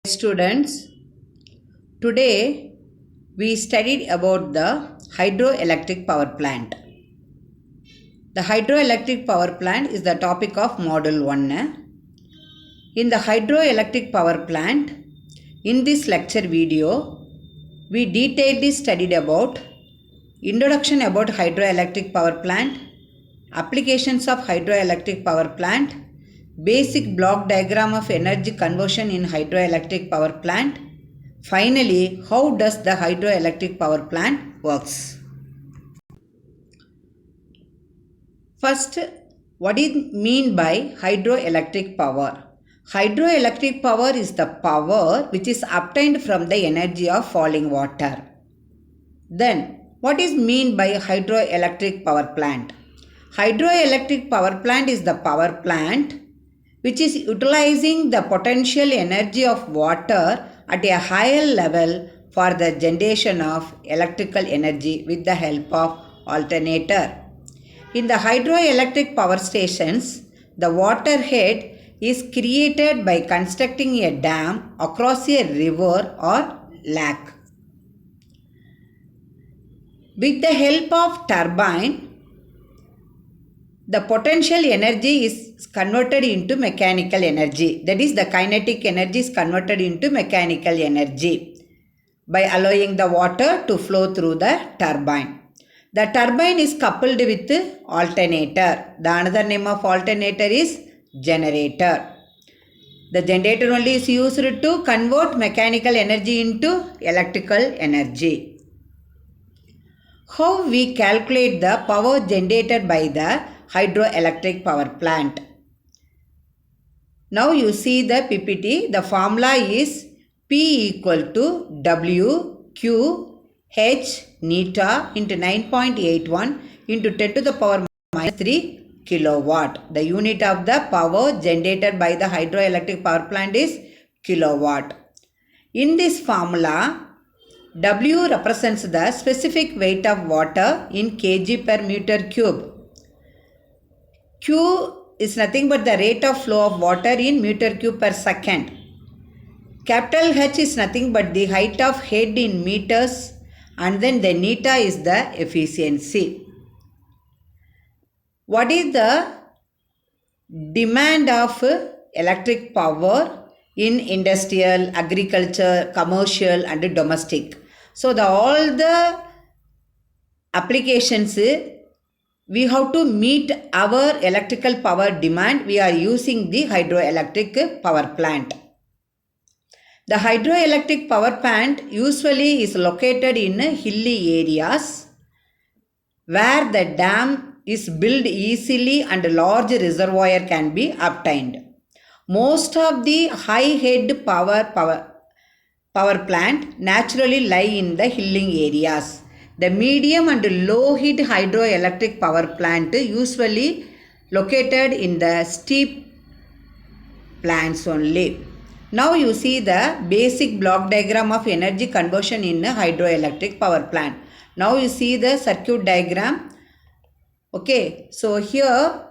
Students, today we studied about the hydroelectric power plant. The hydroelectric power plant is the topic of Module 1. In the hydroelectric power plant, in this lecture video, we detailedly studied about introduction about hydroelectric power plant, applications of hydroelectric power plant, basic block diagram of energy conversion in hydroelectric power plant. Finally, how does the hydroelectric power plant works? First, what do you mean by hydroelectric power? Hydroelectric power is the power which is obtained from the energy of falling water. Then, what is mean by hydroelectric power plant? Hydroelectric power plant is the power plant which is utilizing the potential energy of water at a higher level for the generation of electrical energy with the help of alternator. In the hydroelectric power stations, the water head is created by constructing a dam across a river or lake. With the help of turbine, the potential energy is converted into mechanical energy. That is, the kinetic energy is converted into mechanical energy by allowing the water to flow through the turbine. The turbine is coupled with alternator. The another name of alternator is generator. The generator only is used to convert mechanical energy into electrical energy. How we calculate the power generated by the hydroelectric power plant? Now you see the PPT. The formula is P equal to W Q H neta into 9.81 into 10 to the power minus 3 kilowatt. The unit of the power generated by the hydroelectric power plant is kilowatt. In this formula, W represents the specific weight of water in kg per meter cube. Q is nothing but the rate of flow of water in meter cube per second. Capital H is nothing but the height of head in meters, and then the neta is the efficiency. What is the demand of electric power in industrial, agriculture, commercial and domestic? So all the applications, we have to meet our electrical power demand. We are using the hydroelectric power plant. The hydroelectric power plant usually is located in hilly areas where the dam is built easily and a large reservoir can be obtained. Most of the high head power plant naturally lie in the hilly areas. The medium and low heat hydroelectric power plant usually located in the steep plants only. Now you see the basic block diagram of energy conversion in a hydroelectric power plant. Now you see the circuit diagram. Okay, so here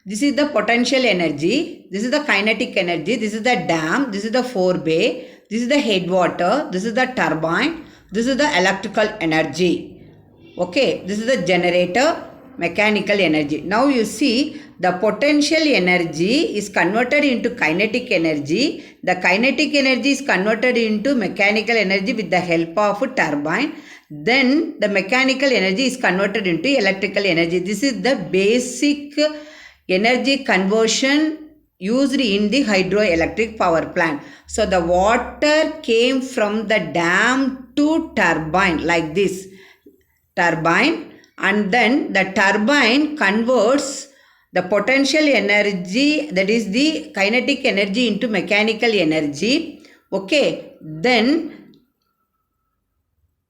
this is the potential energy, this is the kinetic energy, this is the dam, this is the forebay, this is the headwater, this is the turbine, this is the electrical energy. Okay, this is the generator, mechanical energy. Now you see the potential energy is converted into kinetic energy. The kinetic energy is converted into mechanical energy with the help of a turbine. Then the mechanical energy is converted into electrical energy. This is the basic energy conversion used in the hydroelectric power plant. So the water came from the dam to turbine like this. Turbine, and then the turbine converts the potential energy, that is the kinetic energy, into mechanical energy. Okay, then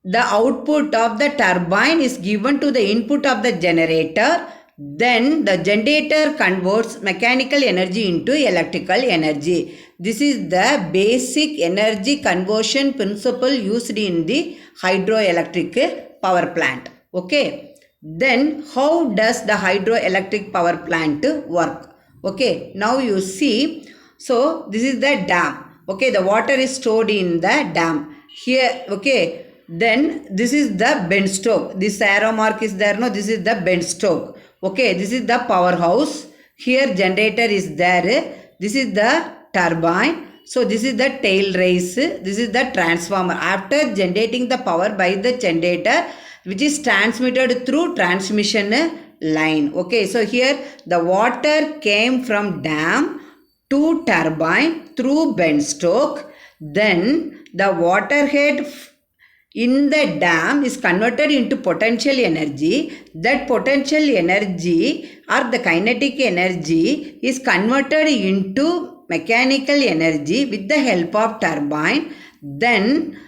the output of the turbine is given to the input of the generator. Then the generator converts mechanical energy into electrical energy. This is the basic energy conversion principle used in the hydroelectric power plant. Okay. Then how does the hydroelectric power plant work? Okay, now you see, so this is the dam. Okay, the water is stored in the dam. Here, okay, then this is the Benstoke. This arrow mark is there, no, this is the Benstoke. Okay, this is the powerhouse. Here generator is there. This is the turbine. So this is the tail race. This is the transformer. After generating the power by the generator, which is transmitted through transmission line. Okay, so here the water came from dam to turbine through Benstoke. Then the water head in the dam is converted into potential energy. That potential energy or the kinetic energy is converted into mechanical energy with the help of turbine. Then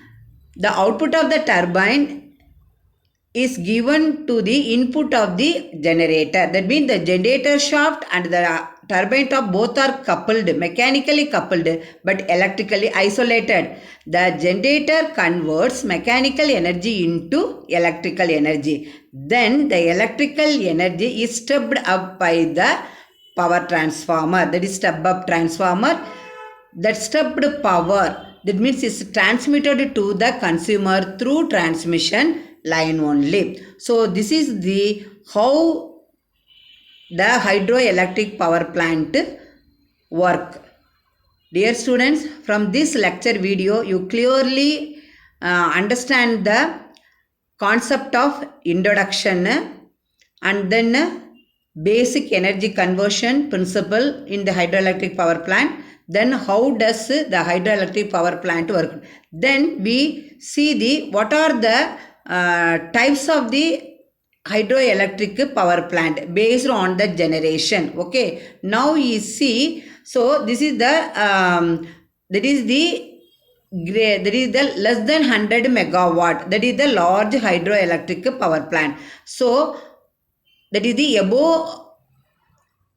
the output of the turbine is given to the input of the generator. That means the generator shaft and the turbine top both are coupled, mechanically coupled but electrically isolated. The generator converts mechanical energy into electrical energy. Then the electrical energy is stepped up by the power transformer. That is step up transformer. That stepped power, that means is transmitted to the consumer through transmission line only. So this is the how the hydroelectric power plant work. Dear students, from this lecture video you clearly understand the concept of introduction and then basic energy conversion principle in the hydroelectric power plant. Then how does the hydroelectric power plant work? Then we see the what are the types of the hydroelectric power plant based on the generation. Okay, now you see, so this is the that is the less than 100 megawatt, that is the large hydroelectric power plant. So that is the above,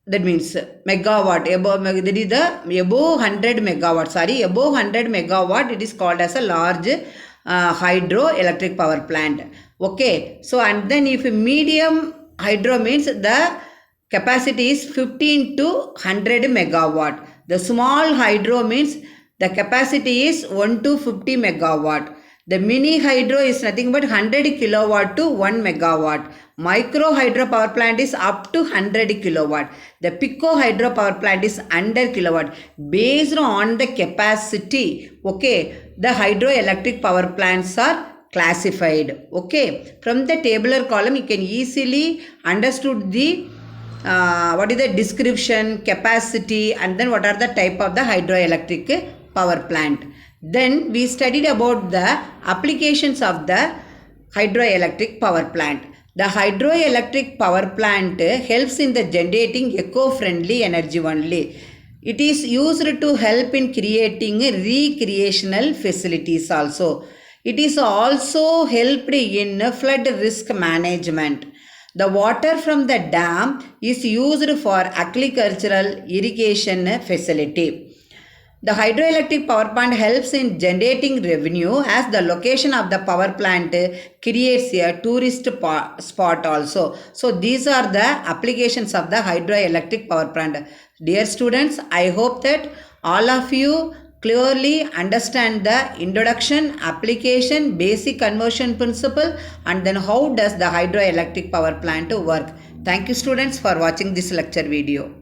that means megawatt, above, that is the above 100 megawatt, sorry, above 100 megawatt, it is called as a large hydroelectric power plant. Okay, so and then if medium hydro means the capacity is 15 to 100 megawatt. The small hydro means the capacity is 1 to 50 megawatt. The mini hydro is nothing but 100 kilowatt to 1 megawatt. Micro hydro power plant is up to 100 kilowatt. The pico hydro power plant is under kilowatt. Based on the capacity, okay, the hydroelectric power plants are classified. Okay, from the tabular column you can easily understood the what is the description, capacity, and then what are the type of the hydroelectric power plant. Then we studied about the applications of the hydroelectric power plant. The hydroelectric power plant helps in the generating eco-friendly energy only. It is used to help in creating recreational facilities also. It is also helped in flood risk management. The water from the dam is used for agricultural irrigation facility. The hydroelectric power plant helps in generating revenue as the location of the power plant creates a tourist spot also. So these are the applications of the hydroelectric power plant. Dear students, I hope that all of you clearly understand the introduction, application, basic conversion principle, and then how does the hydroelectric power plant work. Thank you students for watching this lecture video.